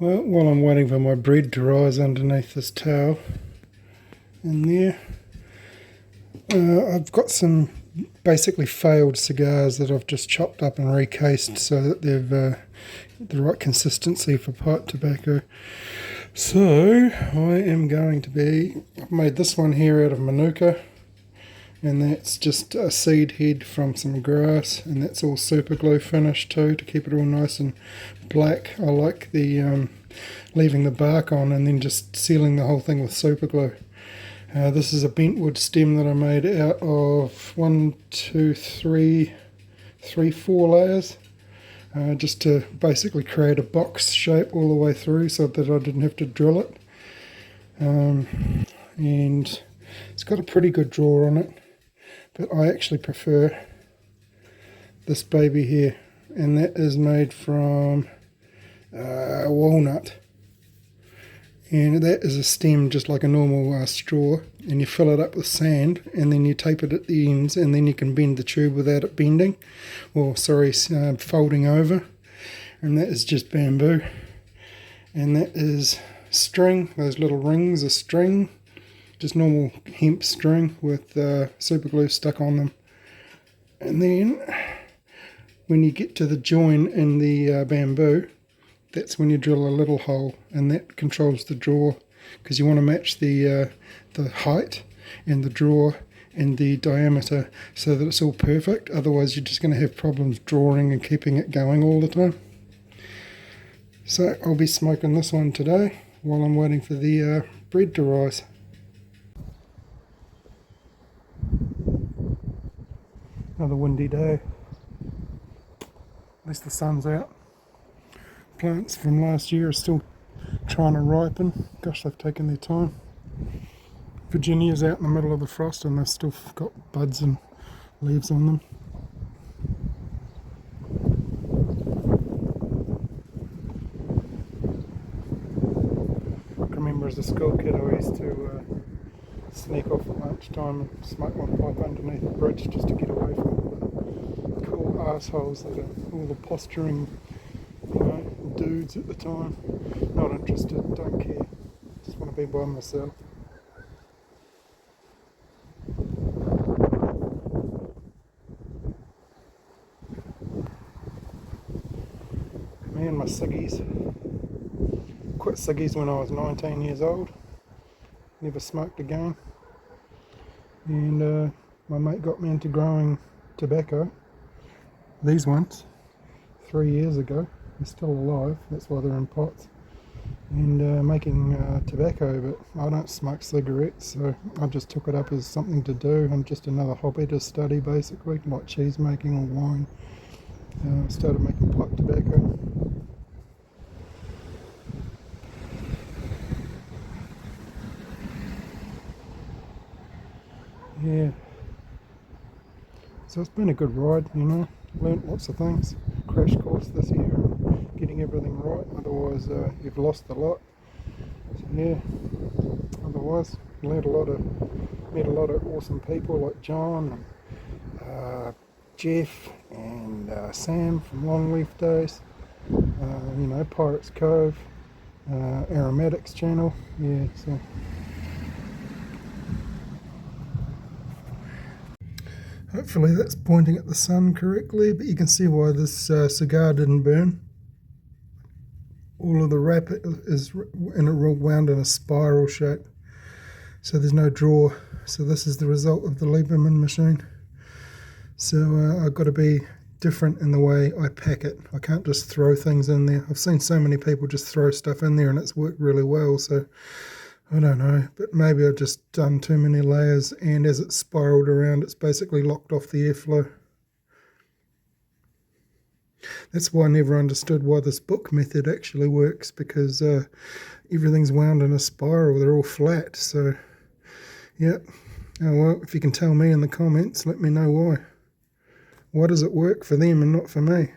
Well, while I'm waiting for my bread to rise underneath this towel in there, I've got some basically failed cigars that I've just chopped up and recased so that they've the right consistency for pipe tobacco. So I've made this one here out of Manuka, and that's just a seed head from some grass, and that's all super glue finished too to keep it all nice and black. I like the leaving the bark on and then just sealing the whole thing with super glue. This is a bentwood stem that I made out of 4 layers, just to basically create a box shape all the way through so that I didn't have to drill it. And it's got a pretty good draw on it, but I actually prefer this baby here, and that is made from walnut. And that is a stem just like a normal straw, and you fill it up with sand and then you tape it at the ends, and then you can bend the tube without it bending, folding over. And that is just bamboo, and that is string. Those little rings are string, just normal hemp string with super glue stuck on them. And then when you get to the join in the bamboo, that's when you drill a little hole, and that controls the draw, because you want to match the height and the draw and the diameter so that it's all perfect. Otherwise you're just going to have problems drawing and keeping it going all the time. So I'll be smoking this one today while I'm waiting for the bread to rise. Another windy day. At least the sun's out. Plants from last year are still trying to ripen. Gosh, they've taken their time. Virginia's out in the middle of the frost and they've still got buds and leaves on them. I can remember as a school kid I used to sneak off at lunchtime and smoke my pipe underneath the bridge just to get away from all the cool assholes that are all the posturing dudes at the time. Not interested, don't care, just want to be by myself. Me and my ciggies. Quit ciggies when I was 19 years old. Never smoked again. And my mate got me into growing tobacco. These ones, 3 years ago. They're still alive, that's why they're in pots. And making tobacco, but I don't smoke cigarettes, so I just took it up as something to do and just another hobby to study, basically, like cheese making or wine. Started making pipe tobacco. Yeah. So it's been a good ride, learnt lots of things. Crash course this year on getting everything right, otherwise you've lost a lot. So yeah, otherwise met a lot of awesome people like John and Jeff and Sam from Longleaf Days, Pirates Cove, Aromatics channel, yeah, so hopefully that's pointing at the sun correctly, but you can see why this cigar didn't burn. All of the wrap is wound in a spiral shape, so there's no draw. So this is the result of the Lieberman machine. So I've got to be different in the way I pack it. I can't just throw things in there. I've seen so many people just throw stuff in there and it's worked really well, so I don't know, but maybe I've just done too many layers, and as it's spiraled around, it's basically locked off the airflow. That's why I never understood why this book method actually works, because everything's wound in a spiral, they're all flat, so yeah. Oh well, if you can tell me in the comments, let me know why. Why does it work for them and not for me?